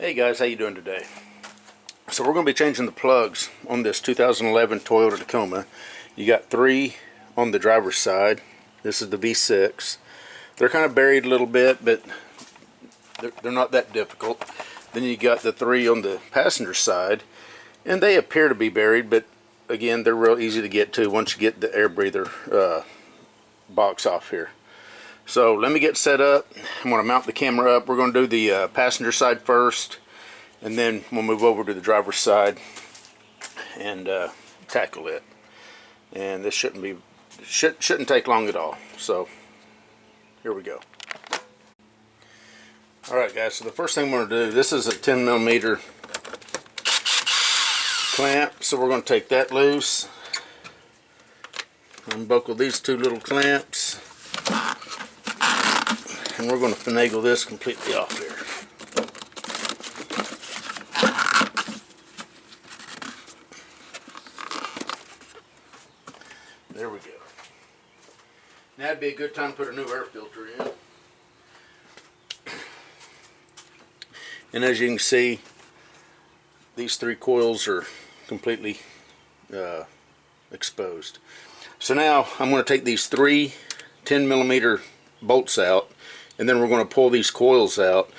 Hey guys, how you doing today? So we're going to be changing the plugs on this 2011 Toyota Tacoma. You got three on the driver's side. This is the V6. They're kind of buried a little bit, but they're not that difficult. Then you got the three on the passenger side, and they appear to be buried, but again, they're real easy to get to once you get the air breather box off here. So let me get set up. I'm going to mount the camera up. We're going to do the passenger side first, and then we'll move over to the driver's side and tackle it. And this shouldn't take long at all. So here we go. Alright guys, so the first thing we're going to do, this is a 10mm clamp, so we're going to take that loose, unbuckle these two little clamps, and we're going to finagle this completely off here. There we go. Now would be a good time to put a new air filter in. And as you can see, these three coils are completely exposed. So now I'm going to take these three 10mm bolts out, and then we're going to pull these coils out.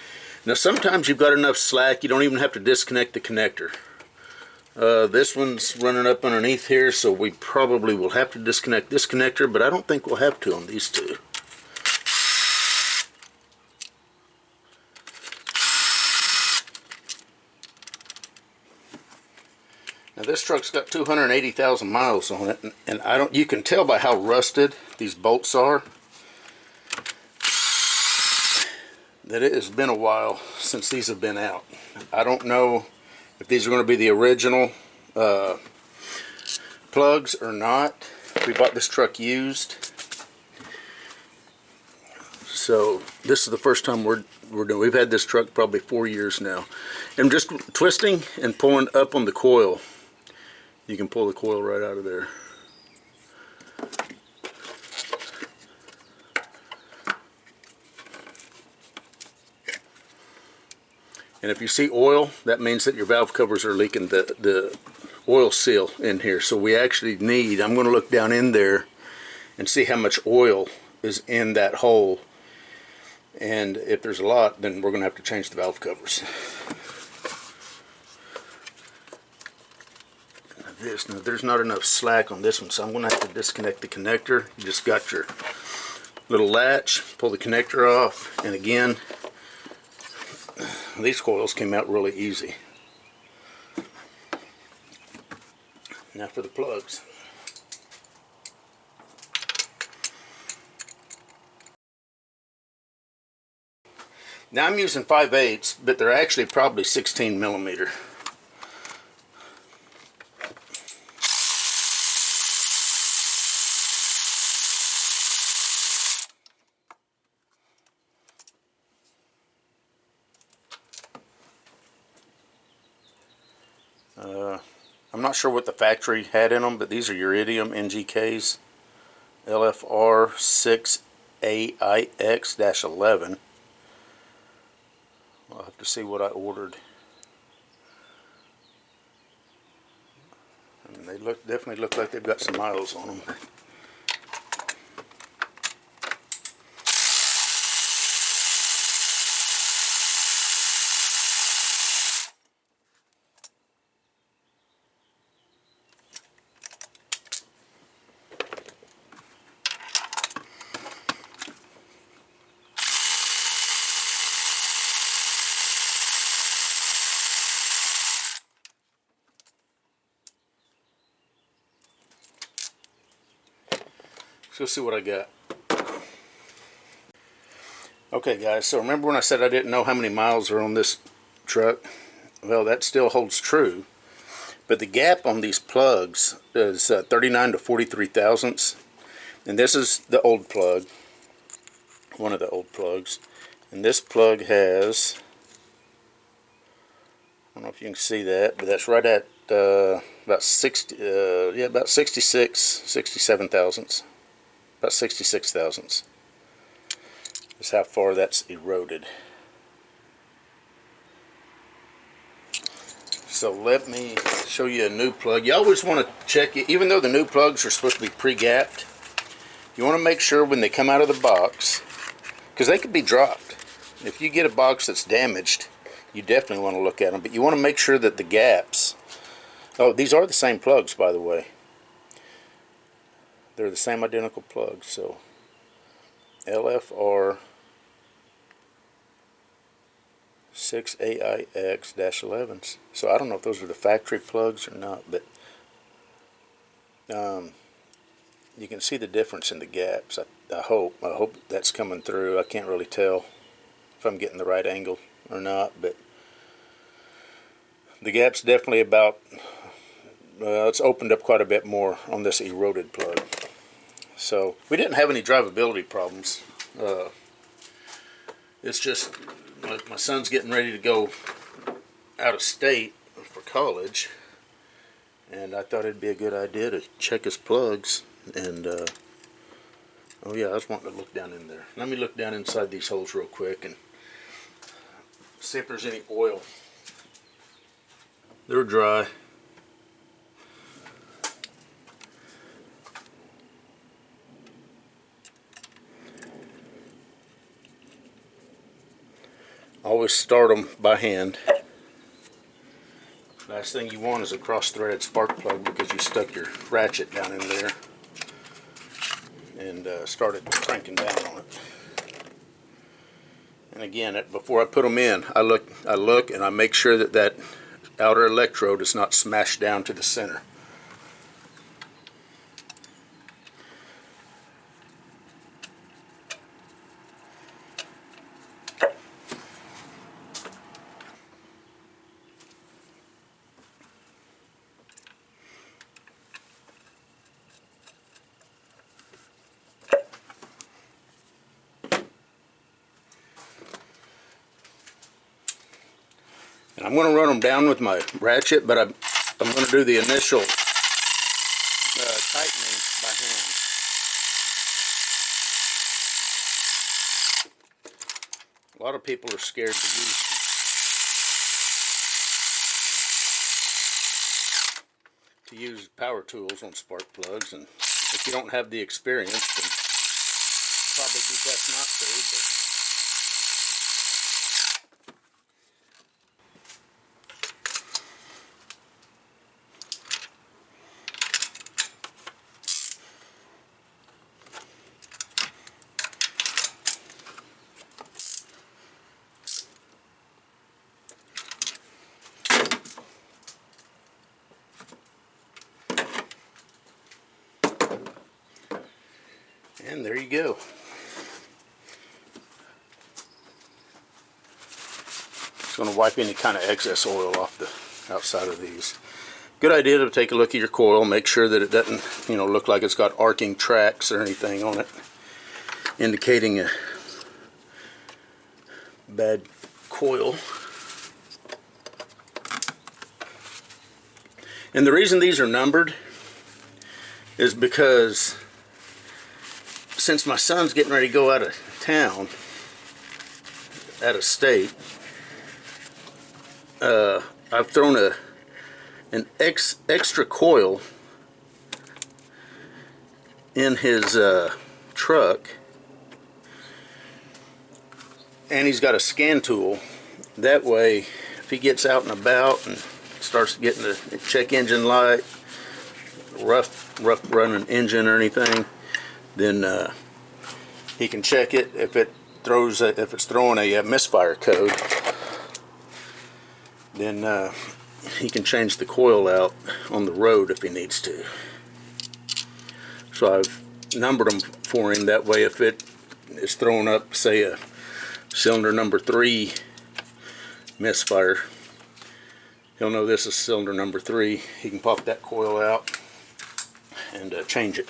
Now sometimes you've got enough slack you don't even have to disconnect the connector. This one's running up underneath here, so we probably will have to disconnect this connector, but I don't think we'll have to on these two. Now this truck's got 280,000 miles on it, and you can tell by how rusted these bolts are that it has been a while since these have been out. I don't know if these are going to be the original plugs or not. We bought this truck used, so this is the first time we're doing. We've had this truck probably 4 years now. And just twisting and pulling up on the coil, you can pull the coil right out of there. And if you see oil, that means that your valve covers are leaking the oil seal in here. So we actually need, I'm going to look down in there and see how much oil is in that hole. And if there's a lot, then we're going to have to change the valve covers. Now there's not enough slack on this one, so I'm going to have to disconnect the connector. You just got your little latch, pull the connector off, and again, these coils came out really easy. Now for the plugs. Now I'm using 5/8, but they're actually probably 16mm. I'm not sure what the factory had in them, but these are Iridium NGKs, LFR 6AIX-11. I'll have to see what I ordered. I mean, they definitely look like they've got some miles on them. So let's see what I got. Okay guys, so remember when I said I didn't know how many miles are on this truck? Well, that still holds true, but the gap on these plugs is 39 to 43 thousandths, and this is the old plug, one of the old plugs, and this plug has, I don't know if you can see that, but that's right at about 67 thousandths. About 66 thousandths. That's how far that's eroded. So let me show you a new plug. You always want to check it, even though the new plugs are supposed to be pre-gapped, you want to make sure when they come out of the box, because they could be dropped. If you get a box that's damaged, you definitely want to look at them, but you want to make sure that the gaps, oh, these are the same plugs, by the way. They're the same identical plugs. So LFR 6AIX-11s. So I don't know if those are the factory plugs or not, but you can see the difference in the gaps. I hope that's coming through. I can't really tell if I'm getting the right angle or not, but the gap's definitely about, it's opened up quite a bit more on this eroded plug. So we didn't have any drivability problems. It's just my son's getting ready to go out of state for college, and I thought it'd be a good idea to check his plugs. And oh yeah, I was wanting to look down in there. Let me look down inside these holes real quick and see if there's any oil. They're dry. Always start them by hand. Last thing you want is a cross-threaded spark plug because you stuck your ratchet down in there and started cranking down on it. And again, before I put them in, I look and I make sure that that outer electrode is not smashed down to the center. And I'm going to run them down with my ratchet, but I'm going to do the initial tightening by hand. A lot of people are scared to use power tools on spark plugs, and if you don't have the experience, then probably be best not to. But and there you go. Just going to wipe any kind of excess oil off the outside of these. Good idea to take a look at your coil, make sure that it doesn't, look like it's got arcing tracks or anything on it, indicating a bad coil. And the reason these are numbered is because since my son's getting ready to go out of town, out of state, I've thrown an extra coil in his truck, and he's got a scan tool. That way, if he gets out and about and starts getting the check engine light, rough running engine or anything, then he can check it. If it's throwing a misfire code, then he can change the coil out on the road if he needs to. So I've numbered them for him. That way, if it is throwing up, say, a cylinder number 3 misfire, he'll know this is cylinder number 3. He can pop that coil out and change it.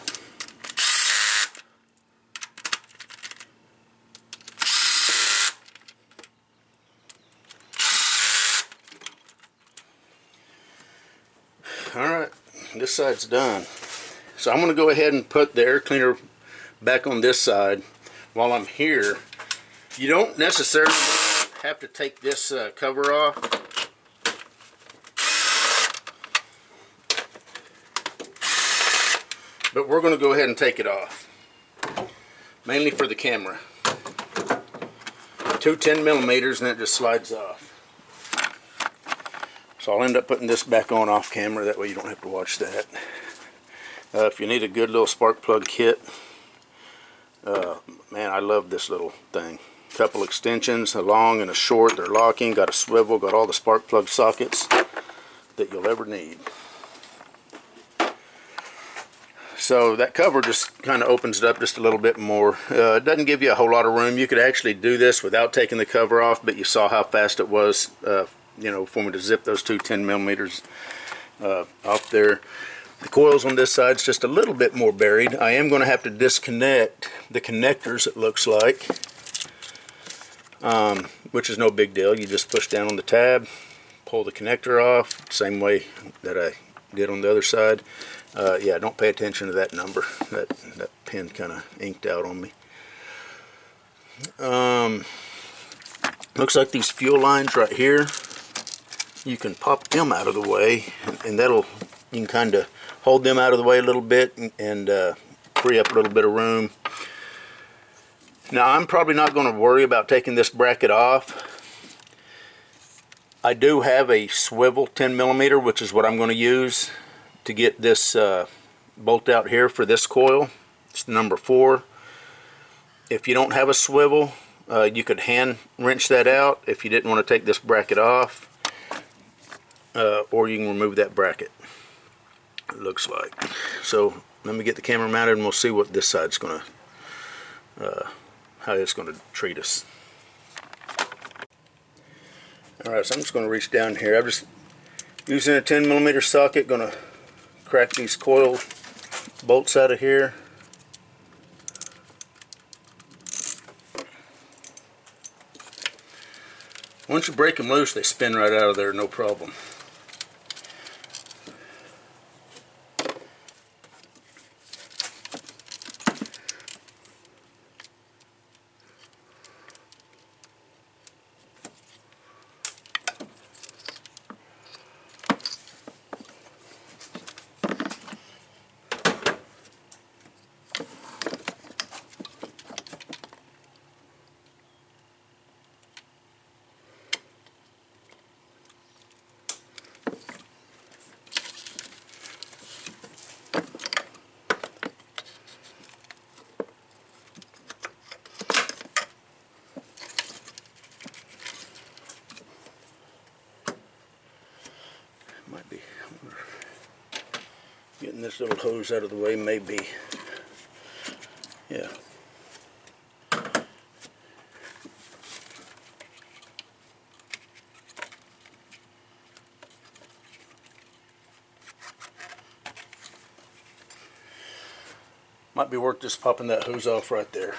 Alright, this side's done. So I'm going to go ahead and put the air cleaner back on this side. While I'm here, you don't necessarily have to take this cover off. But we're going to go ahead and take it off, mainly for the camera. Two 10mm and it just slides off. So I'll end up putting this back on off camera, that way you don't have to watch that. If you need a good little spark plug kit, man, I love this little thing. Couple extensions, a long and a short, they're locking, got a swivel, got all the spark plug sockets that you'll ever need. So that cover just kind of opens it up just a little bit more. It doesn't give you a whole lot of room. You could actually do this without taking the cover off, but you saw how fast it was, you know, for me to zip those two 10mm off there. The coils on this side's just a little bit more buried. I am going to have to disconnect the connectors, it looks like, which is no big deal. You just push down on the tab, pull the connector off, same way that I did on the other side. Yeah, don't pay attention to that number. That pen kind of inked out on me. Looks like these fuel lines right here, you can pop them out of the way, and you can kind of hold them out of the way a little bit and free up a little bit of room. Now I'm probably not going to worry about taking this bracket off. I do have a swivel 10mm, which is what I'm going to use to get this bolt out here for this coil. It's number 4. If you don't have a swivel, you could hand wrench that out if you didn't want to take this bracket off, or you can remove that bracket, it looks like. So let me get the camera mounted and we'll see what this side's going to, how it's going to treat us. Alright, so I'm just going to reach down here. I'm just using a 10mm socket, going to crack these coil bolts out of here. Once you break them loose, they spin right out of there, no problem. Might be getting this little hose out of the way, maybe. Yeah. Might be worth just popping that hose off right there.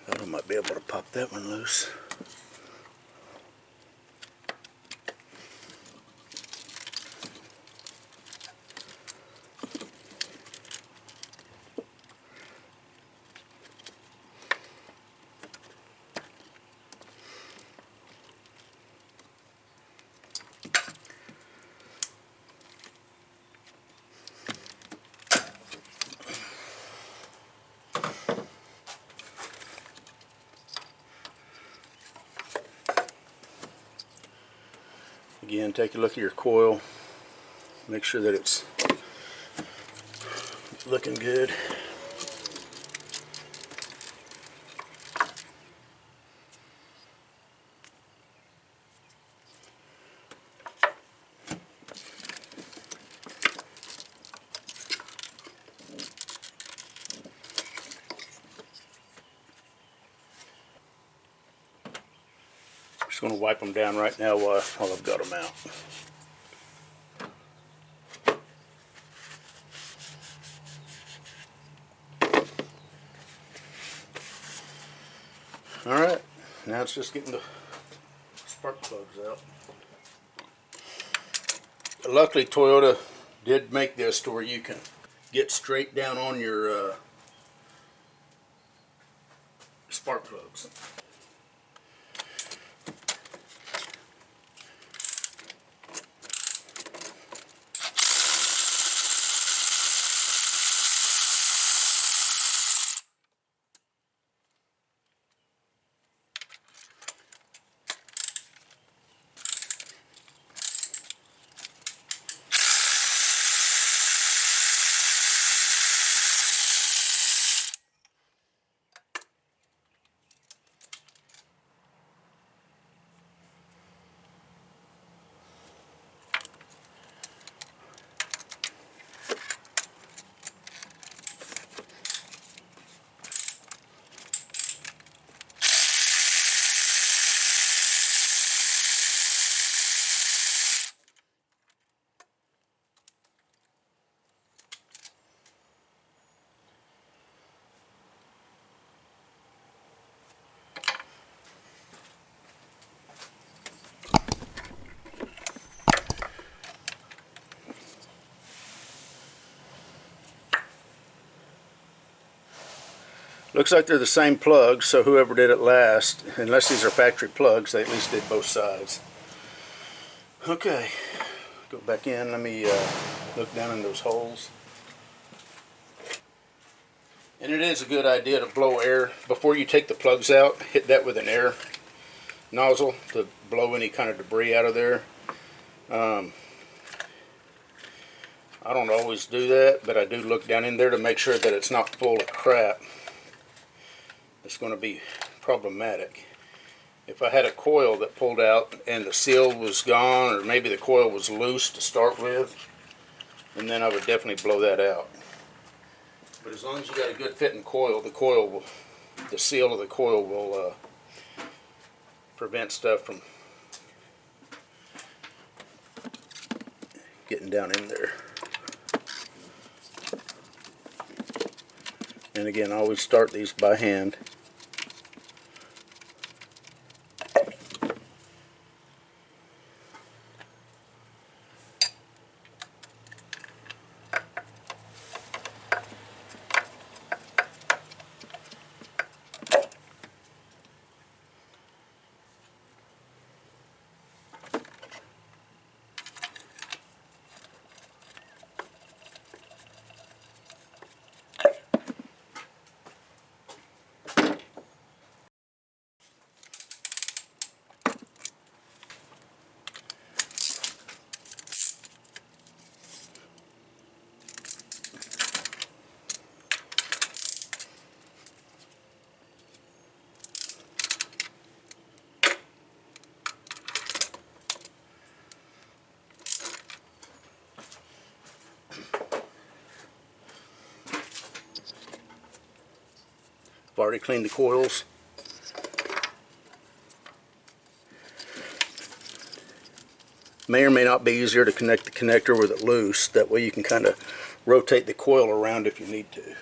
I might be able to pop that one loose. Again, take a look at your coil, make sure that it's looking good. Just going to wipe them down right now while I've got them out. Alright, now it's just getting the spark plugs out. Luckily Toyota did make this to where you can get straight down on your spark plugs. Looks like they're the same plugs, so whoever did it last, unless these are factory plugs, they at least did both sides. Okay, go back in. Let me look down in those holes. And it is a good idea to blow air before you take the plugs out. Hit that with an air nozzle to blow any kind of debris out of there. I don't always do that, but I do look down in there to make sure that it's not full of crap. It's going to be problematic. If I had a coil that pulled out and the seal was gone, or maybe the coil was loose to start with, and then I would definitely blow that out. But as long as you got a good fitting coil, the seal of the coil will prevent stuff from getting down in there. And again, I always start these by hand. I've already cleaned the coils. May or may not be easier to connect the connector with it loose. That way you can kind of rotate the coil around if you need to.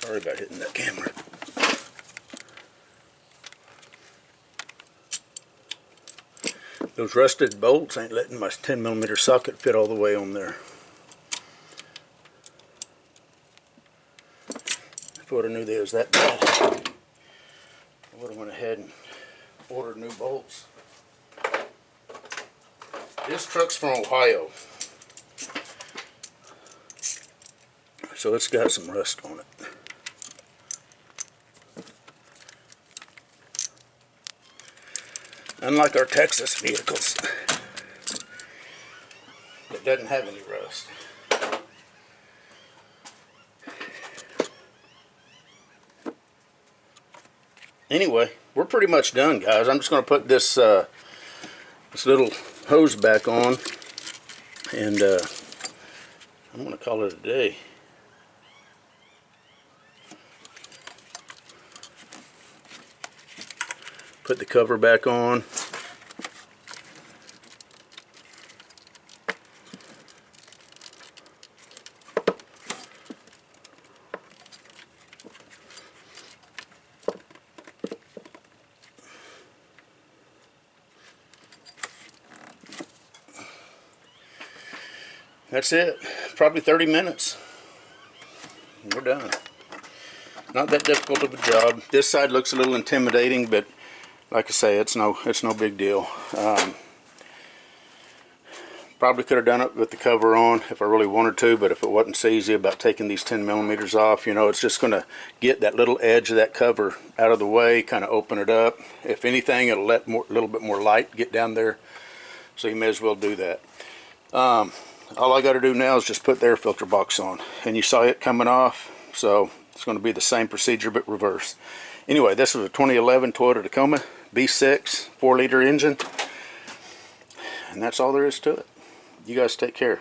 Sorry about hitting that camera. Those rusted bolts ain't letting my 10mm socket fit all the way on there. If I would have knew they was that bad, I would have went ahead and ordered new bolts. This truck's from Ohio, so it's got some rust on it. Unlike our Texas vehicles, it doesn't have any rust. Anyway, we're pretty much done, guys. I'm just going to put this this little hose back on, and I'm going to call it a day. Put the cover back on. That's it. Probably 30 minutes. We're done. Not that difficult of a job. This side looks a little intimidating, but like I say, it's no big deal. Probably could have done it with the cover on if I really wanted to, but if it wasn't so easy about taking these 10 millimeters off, you know, it's just going to get that little edge of that cover out of the way, kind of open it up. If anything, it'll let a little bit more light get down there, so you may as well do that. All I got to do now is just put the air filter box on, and you saw it coming off, so it's going to be the same procedure but reverse. Anyway, this is a 2011 Toyota Tacoma V6 4-liter engine, and that's all there is to it. You guys take care.